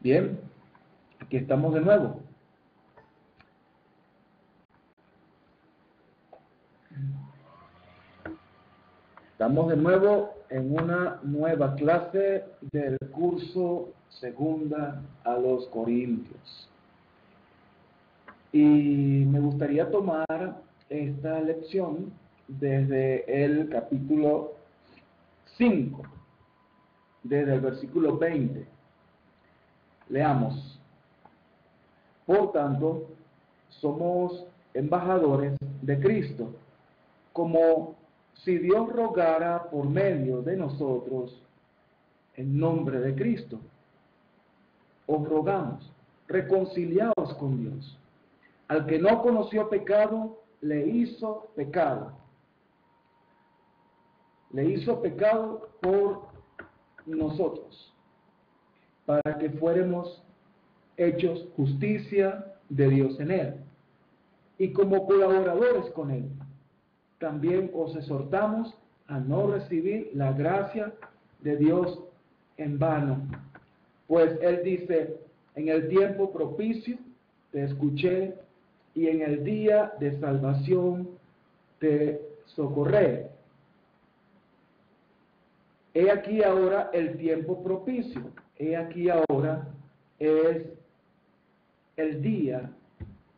Bien, aquí estamos de nuevo. Estamos de nuevo en una nueva clase del curso Segunda a los Corintios. Y me gustaría tomar esta lección desde el capítulo 5, desde el versículo 20. Leamos. Por tanto, somos embajadores de Cristo, como si Dios rogara por medio de nosotros en nombre de Cristo. Os rogamos, reconciliaos con Dios. Al que no conoció pecado, le hizo pecado. Le hizo pecado por nosotros, para que fuéramos hechos justicia de Dios en él. Y como colaboradores con él, también os exhortamos a no recibir la gracia de Dios en vano. Pues él dice, en el tiempo propicio te escuché y en el día de salvación te socorré. He aquí ahora el tiempo propicio. He aquí ahora es el día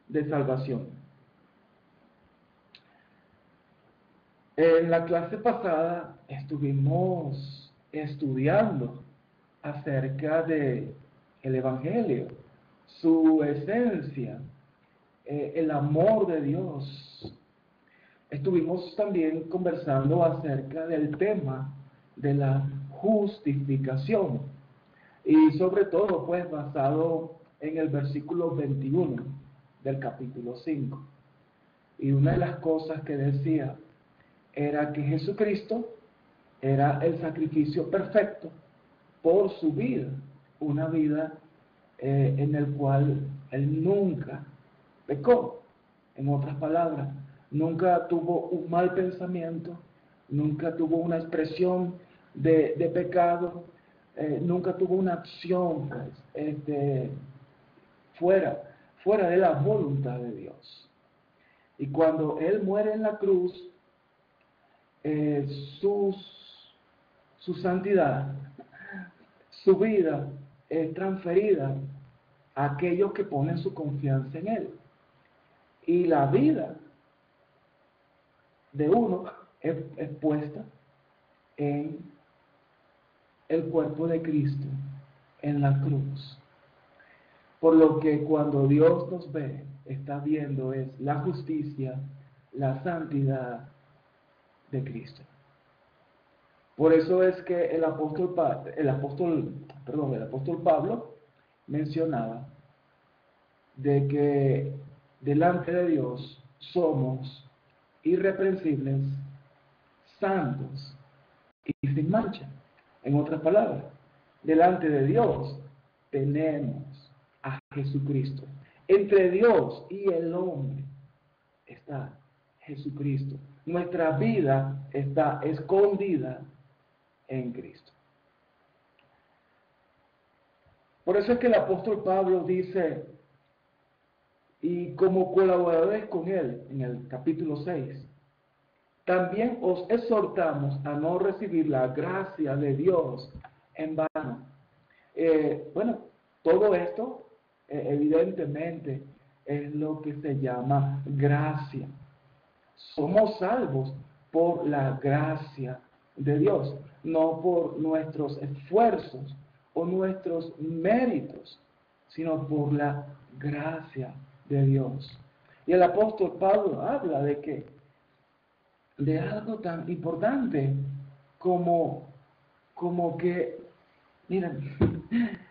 de salvación. En la clase pasada estuvimos estudiando acerca de el Evangelio, su esencia, el amor de Dios. Estuvimos también conversando acerca del tema de la justificación y sobre todo pues basado en el versículo 21 del capítulo 5. Y una de las cosas que decía era que Jesucristo era el sacrificio perfecto por su vida, una vida en el cual Él nunca pecó. En otras palabras, nunca tuvo un mal pensamiento, nunca tuvo una expresión de pecado, nunca tuvo una acción pues, fuera de la voluntad de Dios. Y cuando Él muere en la cruz, su santidad, su vida es transferida a aquellos que ponen su confianza en Él. Y la vida de uno es puesta en el cuerpo de Cristo, en la cruz. Por lo que cuando Dios nos ve, está viendo es la justicia, la santidad de Cristo. Por eso es que el apóstol Pablo mencionaba de que delante de Dios somos irreprensibles, santos y sin mancha. En otras palabras, delante de Dios tenemos a Jesucristo. Entre Dios y el hombre está Jesucristo. Nuestra vida está escondida en Cristo. Por eso es que el apóstol Pablo dice, y como colaboradores con él, en el capítulo 6, también os exhortamos a no recibir la gracia de Dios en vano. Bueno, todo esto evidentemente es lo que se llama gracia. Somos salvos por la gracia de Dios, no por nuestros esfuerzos o nuestros méritos, sino por la gracia de Dios. Y el apóstol Pablo habla de algo tan importante como que, miren,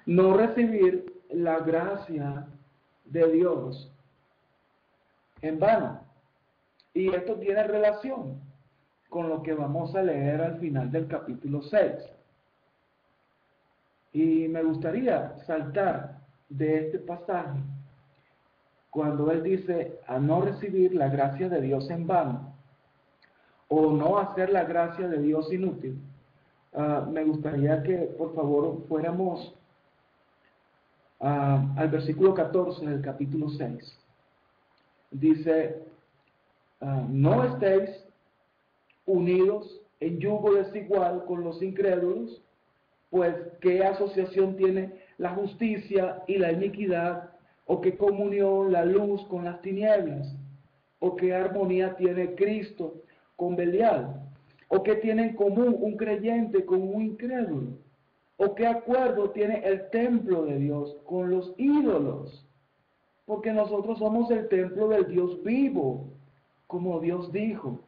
no recibir la gracia de Dios en vano. Y esto tiene relación con lo que vamos a leer al final del capítulo 6. Y me gustaría saltar de este pasaje cuando él dice a no recibir la gracia de Dios en vano o no hacer la gracia de Dios inútil. Me gustaría que por favor fuéramos al versículo 14 del capítulo 6. Dice, no estéis unidos en yugo desigual con los incrédulos, pues ¿qué asociación tiene la justicia y la iniquidad? ¿O qué comunión la luz con las tinieblas? ¿O qué armonía tiene Cristo con Belial? ¿O qué tiene en común un creyente con un incrédulo? ¿O qué acuerdo tiene el templo de Dios con los ídolos? Porque nosotros somos el templo del Dios vivo, como Dios dijo,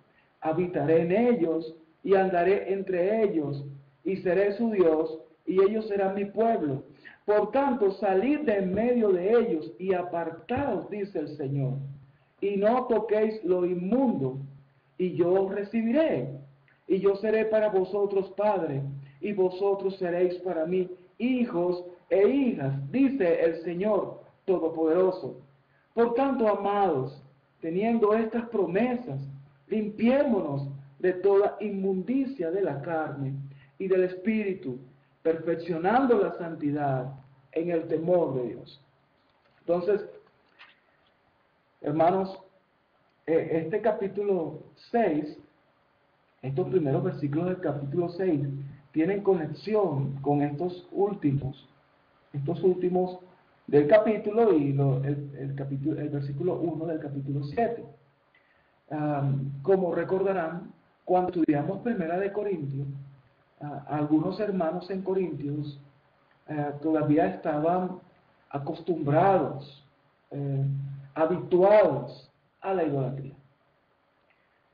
habitaré en ellos y andaré entre ellos, y seré su Dios, y ellos serán mi pueblo. Por tanto, salid de en medio de ellos y apartaos, dice el Señor, y no toquéis lo inmundo, y yo os recibiré, y yo seré para vosotros padre, y vosotros seréis para mí hijos e hijas, dice el Señor Todopoderoso. Por tanto, amados, teniendo estas promesas, limpiémonos de toda inmundicia de la carne y del espíritu, perfeccionando la santidad en el temor de Dios. Entonces, hermanos, este capítulo 6, estos primeros versículos del capítulo 6, tienen conexión con estos últimos del capítulo y el versículo 1 del capítulo 7. Como recordarán, cuando estudiamos Primera de Corintios, algunos hermanos en Corintios todavía estaban acostumbrados, habituados a la idolatría.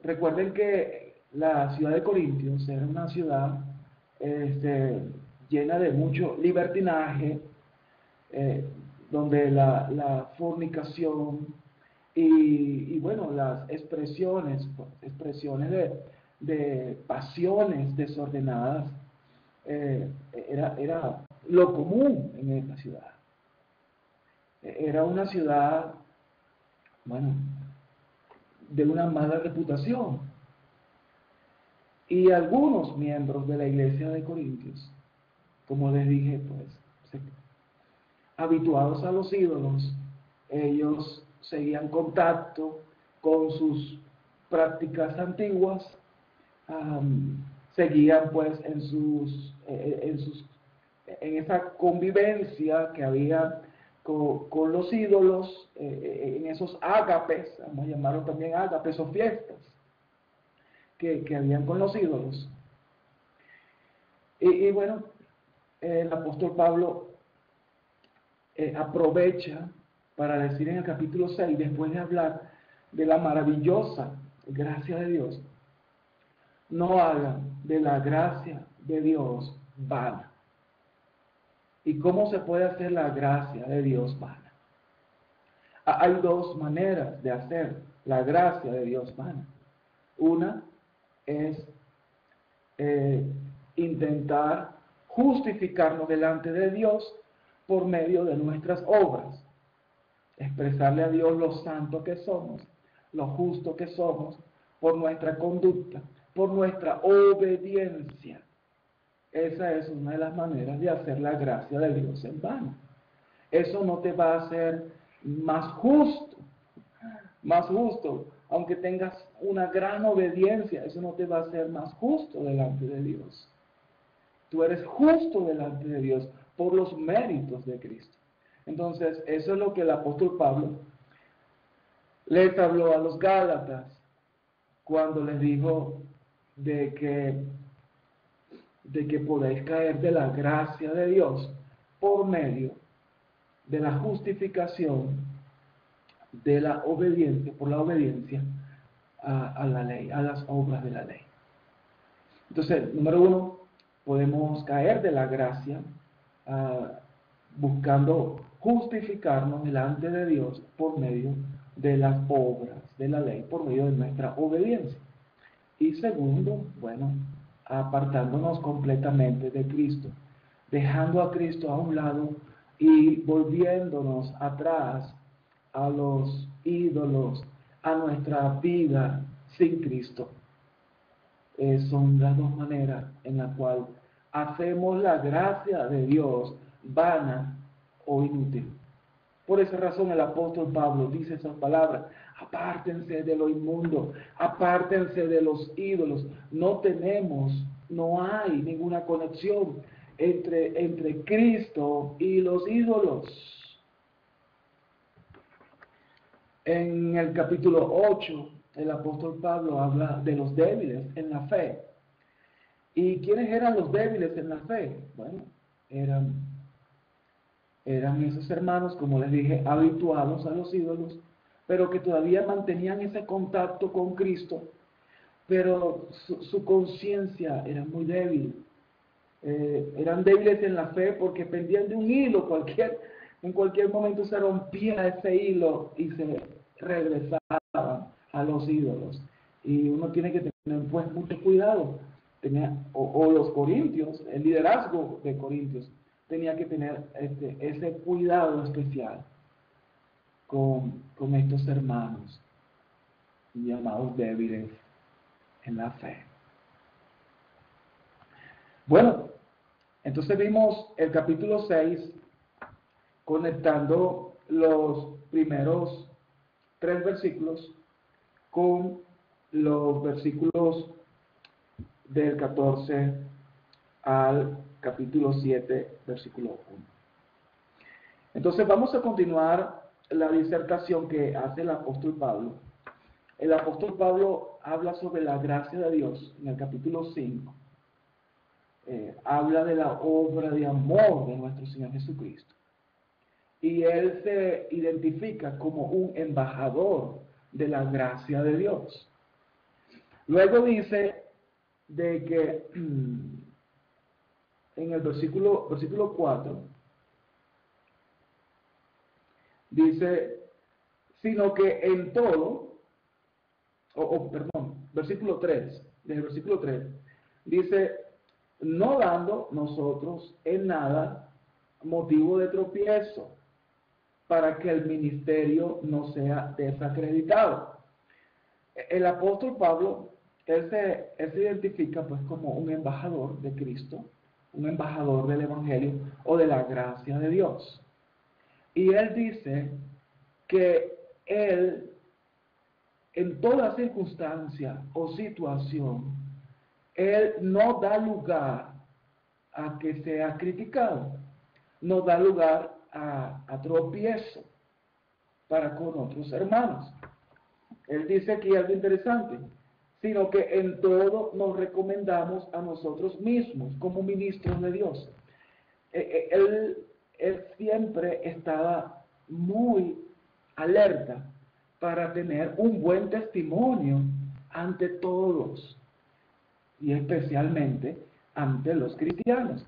Recuerden que la ciudad de Corintios era una ciudad llena de mucho libertinaje, donde la fornicación y bueno, las expresiones de pasiones desordenadas era lo común en esta ciudad. Era una ciudad, bueno, de una mala reputación. Y algunos miembros de la iglesia de Corintios, como les dije, pues, habituados a los ídolos, ellos seguían contacto con sus prácticas antiguas, seguían pues en esa convivencia que había con los ídolos, en esos ágapes, vamos a llamarlo también ágapes o fiestas que habían con los ídolos. Y bueno, el apóstol Pablo aprovecha para decir en el capítulo 6, después de hablar de la maravillosa gracia de Dios, no hagan de la gracia de Dios vana. ¿Y cómo se puede hacer la gracia de Dios vana? Hay dos maneras de hacer la gracia de Dios vana. Una es intentar justificarnos delante de Dios por medio de nuestras obras. Expresarle a Dios lo santo que somos, lo justo que somos, por nuestra conducta, por nuestra obediencia. Esa es una de las maneras de hacer la gracia de Dios en vano. Eso no te va a hacer más justo, aunque tengas una gran obediencia, eso no te va a hacer más justo delante de Dios. Tú eres justo delante de Dios por los méritos de Cristo. Entonces, eso es lo que el apóstol Pablo les habló a los Gálatas cuando les dijo de que podéis caer de la gracia de Dios por medio de la justificación de la obediencia, por la obediencia a la ley, a las obras de la ley. Entonces, número uno, podemos caer de la gracia buscando justificarnos delante de Dios por medio de las obras de la ley, por medio de nuestra obediencia. Y segundo, bueno, apartándonos completamente de Cristo, dejando a Cristo a un lado y volviéndonos atrás a los ídolos, a nuestra vida sin Cristo. Son las dos maneras en las cuales hacemos la gracia de Dios vana o inútil. Por esa razón el apóstol Pablo dice esas palabras: apártense de lo inmundo, apártense de los ídolos. No hay ninguna conexión entre Cristo y los ídolos. En el capítulo 8, el apóstol Pablo habla de los débiles en la fe. ¿Y quiénes eran los débiles en la fe? Bueno, eran esos hermanos, como les dije, habituados a los ídolos, pero que todavía mantenían ese contacto con Cristo, pero su conciencia era muy débil. Eran débiles en la fe porque pendían de un hilo, en cualquier momento se rompía ese hilo y se regresaban a los ídolos. Y uno tiene que tener pues mucho cuidado. O los corintios, el liderazgo de Corintios, tenía que tener ese cuidado especial con estos hermanos llamados débiles en la fe. Bueno, entonces vimos el capítulo 6 conectando los primeros 3 versículos con los versículos del 14 al capítulo 7, versículo 1. Entonces vamos a continuar la disertación que hace el apóstol Pablo. El apóstol Pablo habla sobre la gracia de Dios en el capítulo 5. Habla de la obra de amor de nuestro Señor Jesucristo. Y él se identifica como un embajador de la gracia de Dios. Luego dice de que en el versículo 4 dice, sino que en todo, versículo 3, desde el versículo 3, dice, no dando nosotros en nada motivo de tropiezo, para que el ministerio no sea desacreditado. El apóstol Pablo, él se identifica pues como un embajador de Cristo, un embajador del Evangelio o de la gracia de Dios. Y él dice que él, en toda circunstancia o situación, él no da lugar a que sea criticado, no da lugar a tropiezo para con otros hermanos. Él dice aquí algo interesante, sino que en todo nos recomendamos a nosotros mismos como ministros de Dios. Él siempre estaba muy alerta para tener un buen testimonio ante todos y especialmente ante los cristianos.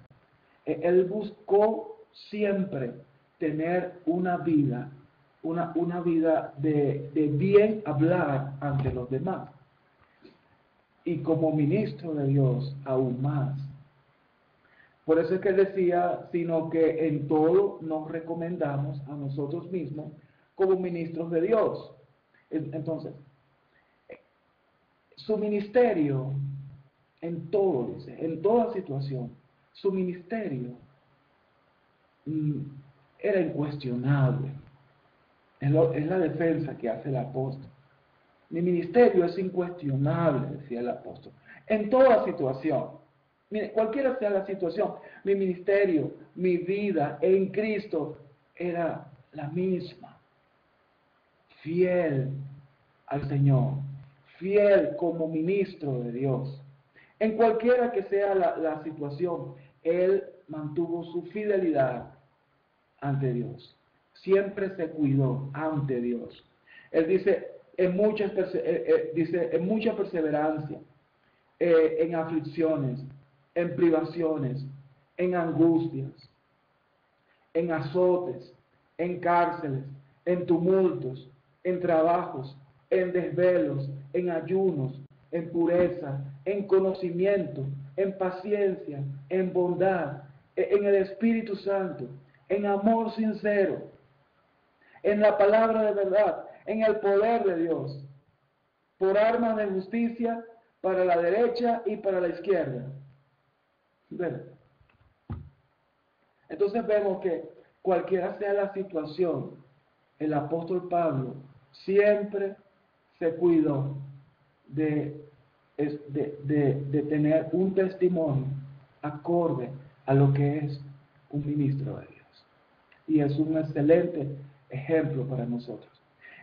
Él buscó siempre tener una vida de bien hablar ante los demás. Y como ministro de Dios, aún más. Por eso es que él decía, sino que en todo nos recomendamos a nosotros mismos como ministros de Dios. Entonces, su ministerio, en todo, dice, en toda situación, su ministerio era incuestionable. Es la defensa que hace el apóstol. Mi ministerio es incuestionable, decía el apóstol, en toda situación. Mire, cualquiera sea la situación, mi ministerio, mi vida en Cristo era la misma. Fiel al Señor, fiel como ministro de Dios. En cualquiera que sea la situación, él mantuvo su fidelidad ante Dios. Siempre se cuidó ante Dios. Él dice, en mucha perseverancia, en aflicciones, en privaciones, en angustias, en azotes, en cárceles, en tumultos, en trabajos, en desvelos, en ayunos, en pureza, en conocimiento, en paciencia, en bondad, en el Espíritu Santo, en amor sincero, en la palabra de verdad, en el poder de Dios, por armas de justicia para la derecha y para la izquierda. Bueno, entonces vemos que cualquiera sea la situación, el apóstol Pablo siempre se cuidó de tener un testimonio acorde a lo que es un ministro de Dios. Y es un excelente ejemplo para nosotros.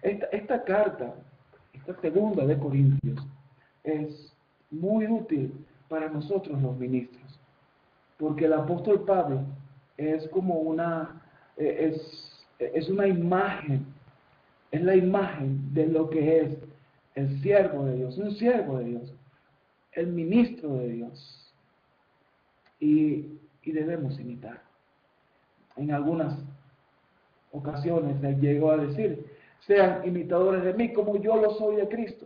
Esta carta, esta segunda de Corintios, es muy útil para nosotros los ministros, porque el apóstol Pablo es como es una imagen, es la imagen de lo que es el siervo de Dios, un siervo de Dios, el ministro de Dios, y debemos imitar. En algunas ocasiones él llegó a decir: sean imitadores de mí como yo lo soy de Cristo,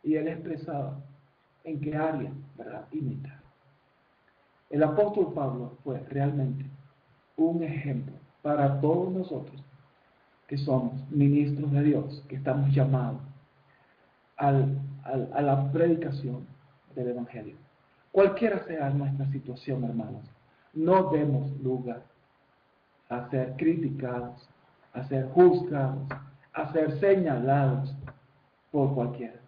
y él expresaba en qué área, ¿verdad?, imitar. El apóstol Pablo fue realmente un ejemplo para todos nosotros que somos ministros de Dios, que estamos llamados a la predicación del Evangelio. Cualquiera sea nuestra situación, hermanos, no demos lugar a ser criticados, a ser juzgados, a ser señalados por cualquiera,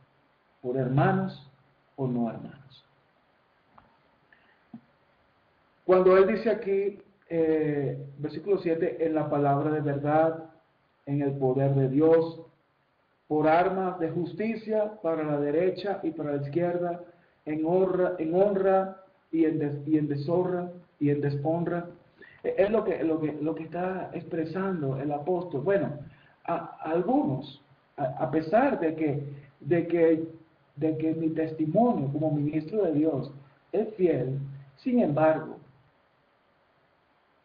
por hermanos o no hermanos. Cuando él dice aquí, versículo 7, en la palabra de verdad, en el poder de Dios, por armas de justicia para la derecha y para la izquierda, en honra y en deshonra y en deshonra. Es lo que está expresando el apóstol. Bueno, a algunos, a pesar de que mi testimonio como ministro de Dios es fiel, sin embargo,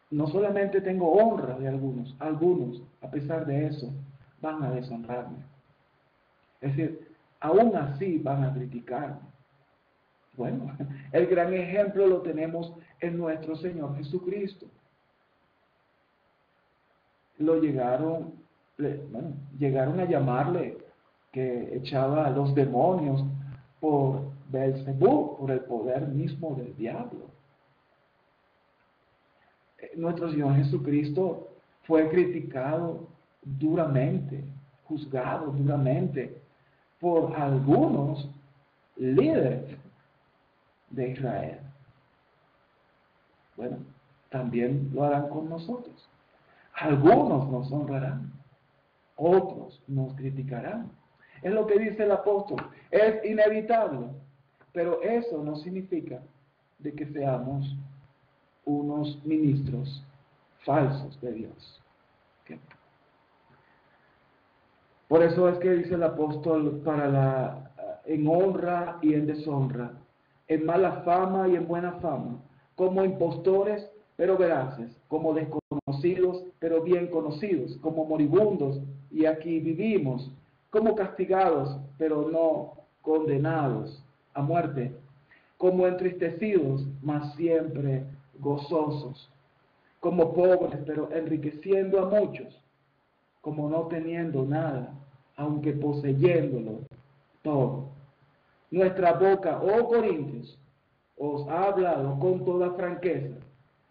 no solamente tengo honra de algunos, a pesar de eso, van a deshonrarme. Es decir, aún así van a criticarme. Bueno, el gran ejemplo lo tenemos en nuestro Señor Jesucristo. Llegaron a llamarle que echaba a los demonios por Beelzebú, por el poder mismo del diablo. Nuestro Señor Jesucristo fue criticado duramente, juzgado duramente por algunos líderes de Israel. Bueno, también lo harán con nosotros. Algunos nos honrarán, otros nos criticarán. Es lo que dice el apóstol, es inevitable, pero eso no significa de que seamos unos ministros falsos de Dios. ¿Okay? Por eso es que dice el apóstol en honra y en deshonra, en mala fama y en buena fama, como impostores pero veraces, como desconocidos pero bien conocidos, como moribundos y aquí vivimos, como castigados pero no condenados a muerte, como entristecidos mas siempre gozosos, como pobres pero enriqueciendo a muchos, como no teniendo nada, aunque poseyéndolo todo. Nuestra boca, oh Corintios, os ha hablado con toda franqueza.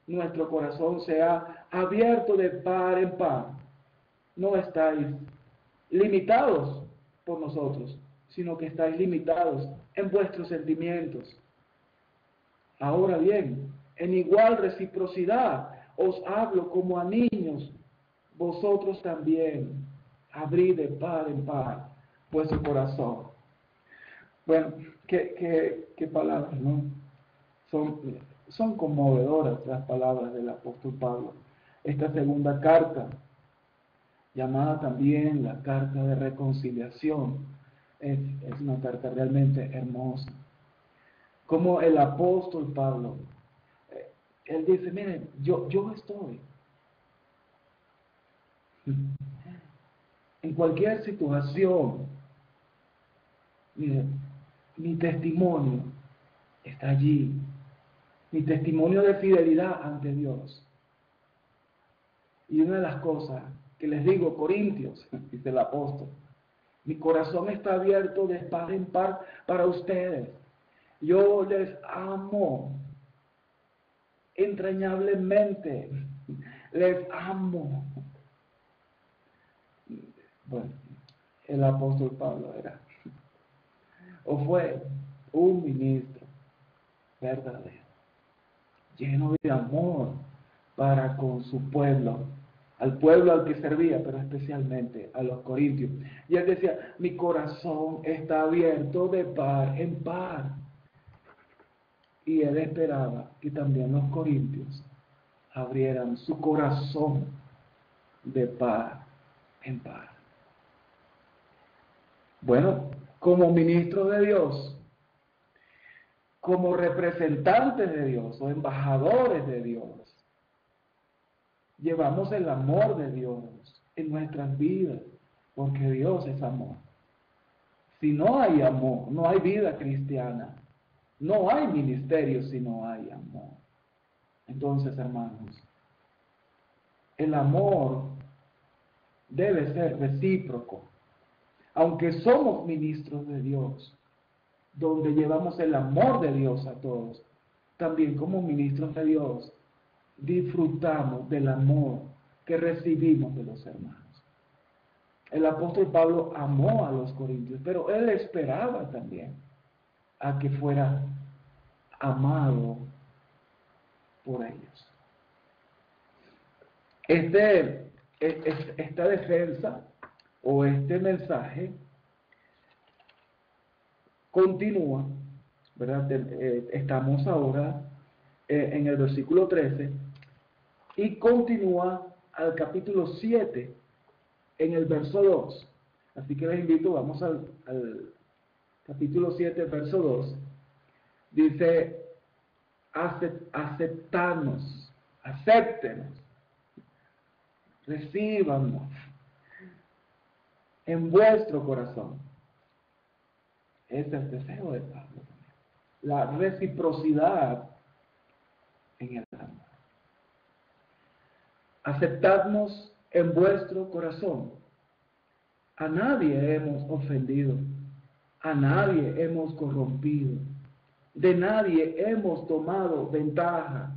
Nuestro corazón se ha abierto de par en par. No estáis limitados por nosotros, sino que estáis limitados en vuestros sentimientos. Ahora bien, en igual reciprocidad os hablo como a niños. Vosotros también abrid de par en par vuestro corazón. Bueno, qué palabras, ¿no? Son conmovedoras las palabras del apóstol Pablo. Esta segunda carta, llamada también la carta de reconciliación, es una carta realmente hermosa. Como el apóstol Pablo, él dice, miren, yo estoy en cualquier situación. Miren, mi testimonio está allí. Mi testimonio de fidelidad ante Dios. Y una de las cosas que les digo, Corintios, dice el apóstol, mi corazón está abierto de par en par para ustedes. Yo les amo entrañablemente. les amo. Bueno, el apóstol Pablo era, o fue un ministro verdadero, lleno de amor para con su pueblo, al pueblo al que servía, pero especialmente a los corintios. Y él decía, mi corazón está abierto de par en par. Y él esperaba que también los corintios abrieran su corazón de par en par. Bueno, como ministros de Dios, como representantes de Dios o embajadores de Dios, llevamos el amor de Dios en nuestras vidas, porque Dios es amor. Si no hay amor, no hay vida cristiana. No hay ministerio si no hay amor. Entonces, hermanos, el amor debe ser recíproco. Aunque somos ministros de Dios, donde llevamos el amor de Dios a todos, también como ministros de Dios disfrutamos del amor que recibimos de los hermanos. El apóstol Pablo amó a los corintios, pero él esperaba también a que fuera amado por ellos. Esta defensa o este mensaje continúa, ¿verdad? Estamos ahora en el versículo 13 y continúa al capítulo 7 en el verso 2. Así que les invito, vamos al capítulo 7, verso 2. Dice, aceptarnos, acéptenos, recíbanos en vuestro corazón. Ese es el deseo de Pablo. La reciprocidad en el amor. Aceptadnos en vuestro corazón. A nadie hemos ofendido, a nadie hemos corrompido, de nadie hemos tomado ventaja.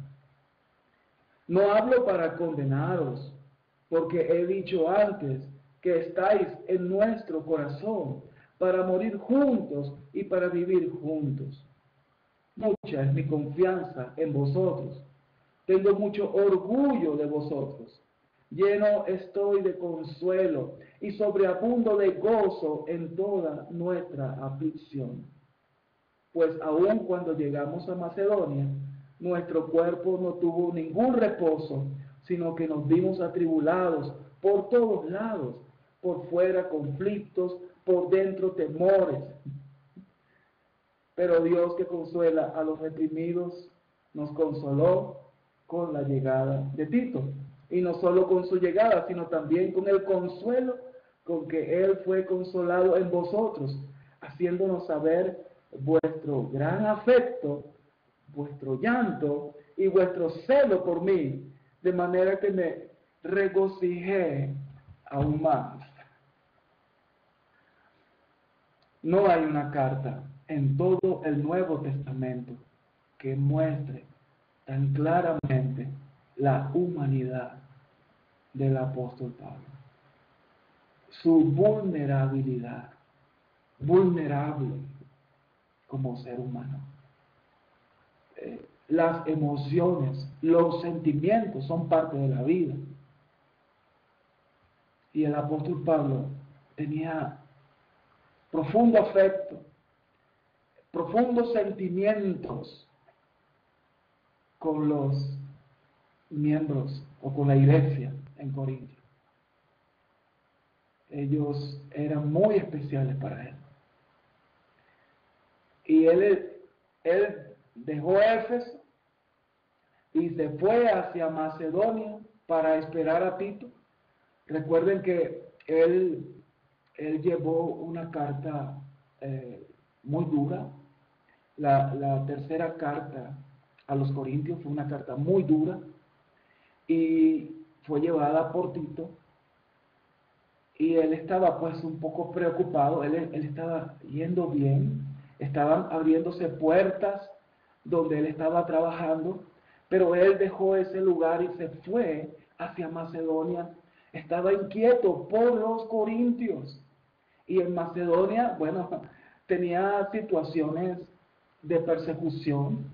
No hablo para condenaros, porque he dicho antes que estáis en nuestro corazón para morir juntos y para vivir juntos. Mucha es mi confianza en vosotros. Tengo mucho orgullo de vosotros. Lleno estoy de consuelo y sobreabundo de gozo en toda nuestra aflicción. Pues aun cuando llegamos a Macedonia, nuestro cuerpo no tuvo ningún reposo, sino que nos vimos atribulados por todos lados, por fuera conflictos, por dentro temores. Pero Dios, que consuela a los reprimidos, nos consoló con la llegada de Tito. Y no solo con su llegada, sino también con el consuelo con que Él fue consolado en vosotros, haciéndonos saber vuestro gran afecto, vuestro llanto y vuestro celo por mí, de manera que me regocijé aún más. No hay una carta en todo el Nuevo Testamento que muestre tan claramente la humanidad del apóstol Pablo. Su vulnerabilidad, vulnerable como ser humano. Las emociones, los sentimientos son parte de la vida. Y el apóstol Pablo tenía profundo afecto, profundos sentimientos con los miembros o con la iglesia en Corinto. Ellos eran muy especiales para él. Y él dejó Éfeso y se fue hacia Macedonia para esperar a Tito. Recuerden que él llevó una carta muy dura. La tercera carta a los Corintios fue una carta muy dura y fue llevada por Tito. Y él estaba pues un poco preocupado, él estaba yendo bien, estaban abriéndose puertas donde él estaba trabajando, pero él dejó ese lugar y se fue hacia Macedonia, estaba inquieto por los corintios. Y en Macedonia, bueno, tenía situaciones de persecución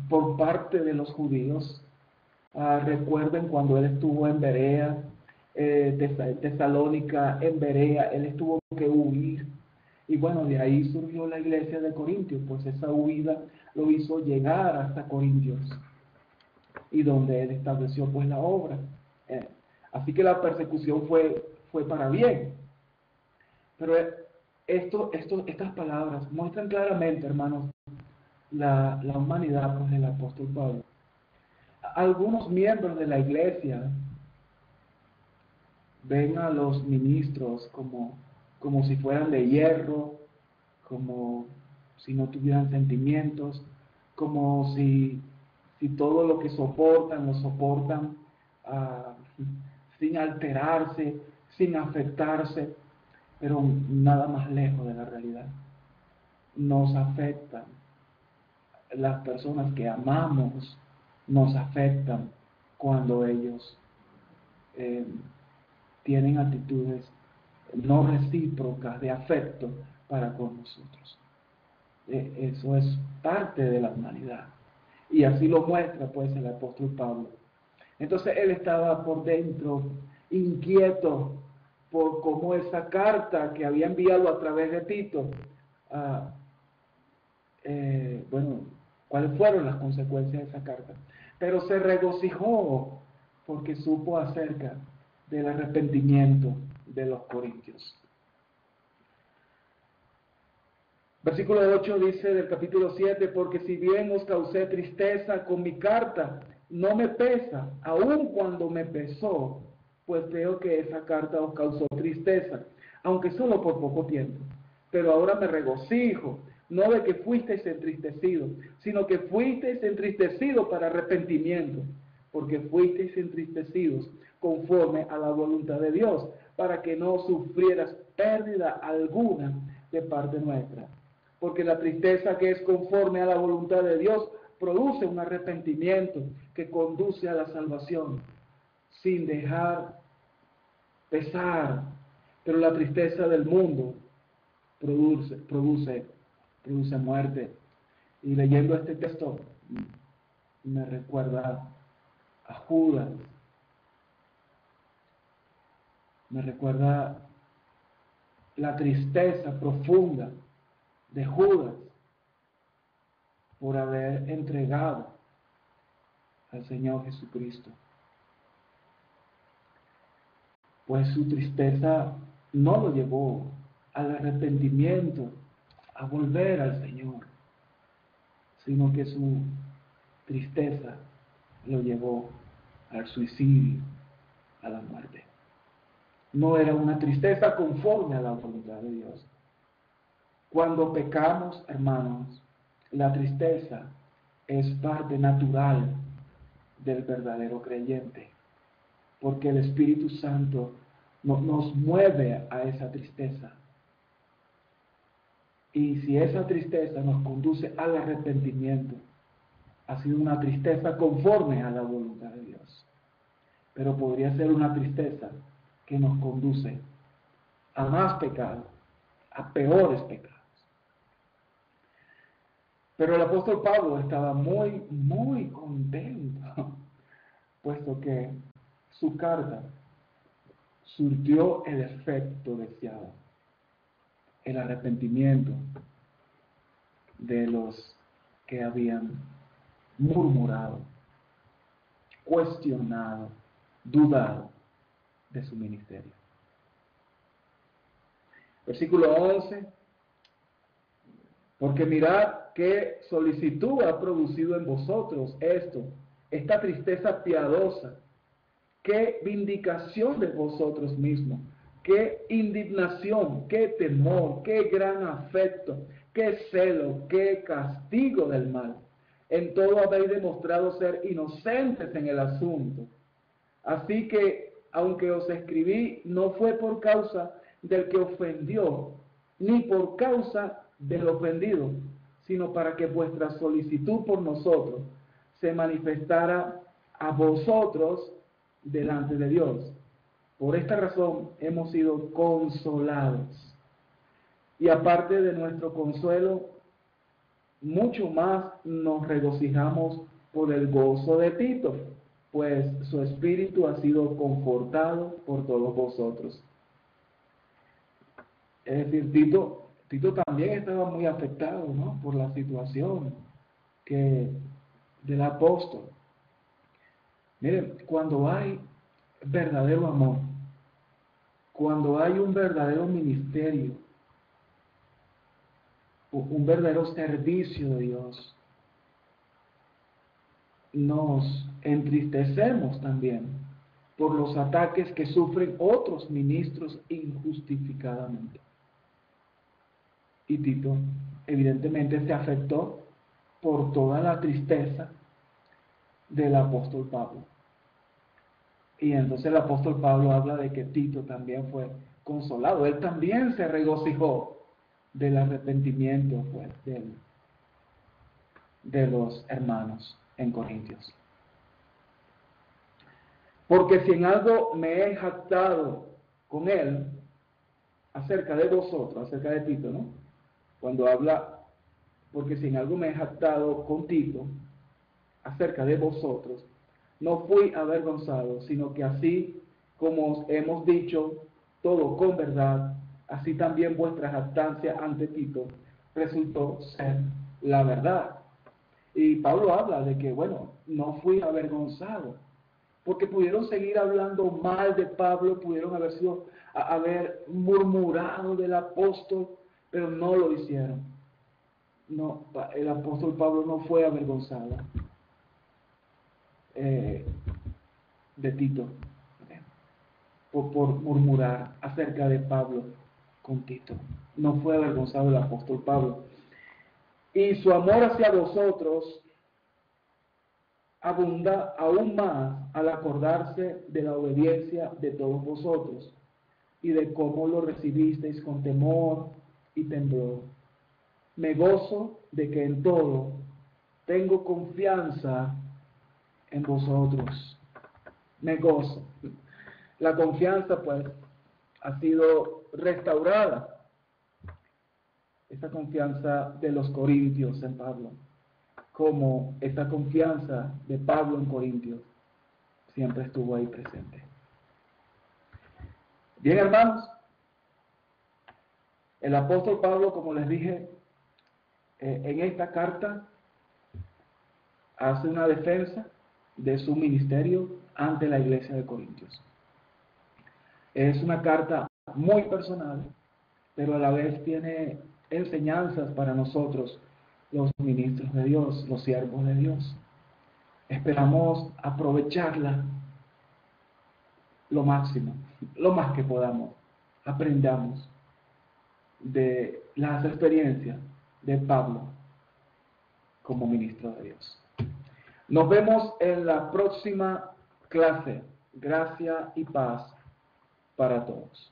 por parte de los judíos. Recuerden cuando él estuvo en Berea, Tesalónica, en Berea, él tuvo que huir. Y bueno, de ahí surgió la iglesia de Corintios, pues esa huida lo hizo llegar hasta Corintios, y donde él estableció pues la obra. Así que la persecución fue para bien. Pero estas palabras muestran claramente, hermanos, la humanidad pues, del apóstol Pablo. Algunos miembros de la iglesia ven a los ministros como si fueran de hierro, como si no tuvieran sentimientos, como si todo lo que soportan, lo soportan sin alterarse, sin afectarse, pero nada más lejos de la realidad. Nos afectan. Las personas que amamos nos afectan cuando ellos tienen actitudes no recíprocas de afecto para con nosotros. Eso es parte de la humanidad. Y así lo muestra pues el apóstol Pablo. Entonces él estaba por dentro inquieto por cómo esa carta que había enviado a través de Tito, cuáles fueron las consecuencias de esa carta. Pero se regocijó porque supo acerca del arrepentimiento de los corintios. Versículo 8 dice del capítulo 7, porque si bien os causé tristeza con mi carta, no me pesa, aun cuando me pesó, pues veo que esa carta os causó tristeza, aunque solo por poco tiempo. Pero ahora me regocijo, no de que fuisteis entristecidos, sino que fuisteis entristecidos para arrepentimiento, porque fuisteis entristecidos conforme a la voluntad de Dios, para que no sufrieras pérdida alguna de parte nuestra. Porque la tristeza que es conforme a la voluntad de Dios produce un arrepentimiento que conduce a la salvación, sin dejar pesar. Pero la tristeza del mundo produce muerte. Y leyendo este texto me recuerda a Judas, me recuerda la tristeza profunda de Judas por haber entregado al Señor Jesucristo. Pues su tristeza no lo llevó al arrepentimiento, a volver al Señor, sino que su tristeza lo llevó al suicidio, a la muerte. No era una tristeza conforme a la voluntad de Dios. Cuando pecamos, hermanos, la tristeza es parte natural del verdadero creyente, porque el Espíritu Santo nos mueve a esa tristeza. Y si esa tristeza nos conduce al arrepentimiento, ha sido una tristeza conforme a la voluntad de Dios. Pero podría ser una tristeza que nos conduce a más pecado, a peores pecados. Pero el apóstol Pablo estaba muy, muy contento, puesto que su carta surtió el efecto deseado, el arrepentimiento de los que habían murmurado, cuestionado, dudado de su ministerio. Versículo 11, porque mirad qué solicitud ha producido en vosotros esta tristeza piadosa, qué vindicación de vosotros mismos, qué indignación, qué temor, qué gran afecto, qué celo, qué castigo del mal. En todo habéis demostrado ser inocentes en el asunto. Así que, aunque os escribí, no fue por causa del que ofendió, ni por causa del ofendido, sino para que vuestra solicitud por nosotros se manifestara a vosotros delante de Dios. Por esta razón hemos sido consolados. Y aparte de nuestro consuelo, mucho más nos regocijamos por el gozo de Tito, pues su espíritu ha sido confortado por todos vosotros. Es decir, Tito también estaba muy afectado, ¿no?, por la situación del apóstol. Miren, cuando hay verdadero amor, cuando hay un verdadero ministerio, un verdadero servicio de Dios, nos entristecemos también por los ataques que sufren otros ministros injustificadamente. Y Tito evidentemente se afectó por toda la tristeza del apóstol Pablo. Y entonces el apóstol Pablo habla de que Tito también fue consolado. Él también se regocijó del arrepentimiento, pues, de los hermanos en Corintios. Porque si en algo me he jactado con él, acerca de vosotros, acerca de Tito, ¿no? Cuando habla, porque si en algo me he jactado con Tito, acerca de vosotros, no fui avergonzado, sino que así como os hemos dicho todo con verdad, así también vuestra jactancia ante Tito resultó ser la verdad. Y Pablo habla de que, bueno, no fui avergonzado, porque pudieron seguir hablando mal de Pablo, pudieron haber murmurado del apóstol, pero no lo hicieron. No, el apóstol Pablo no fue avergonzado de Tito por murmurar acerca de Pablo con Tito. No fue avergonzado el apóstol Pablo. Y su amor hacia vosotros abunda aún más al acordarse de la obediencia de todos vosotros y de cómo lo recibisteis con temor y temblor. Me gozo de que en todo tengo confianza en vosotros. Me gozo. La confianza, pues, ha sido restaurada. Esta confianza de los corintios en Pablo, como esta confianza de Pablo en Corintios, siempre estuvo ahí presente. Bien, hermanos, el apóstol Pablo, como les dije, en esta carta hace una defensa de su ministerio ante la iglesia de Corintios. Es una carta muy personal, pero a la vez tiene enseñanzas para nosotros, los ministros de Dios, los siervos de Dios. Esperamos aprovecharla lo máximo, lo más que podamos. Aprendamos de las experiencias de Pablo como ministro de Dios. Nos vemos en la próxima clase. Gracia y paz para todos.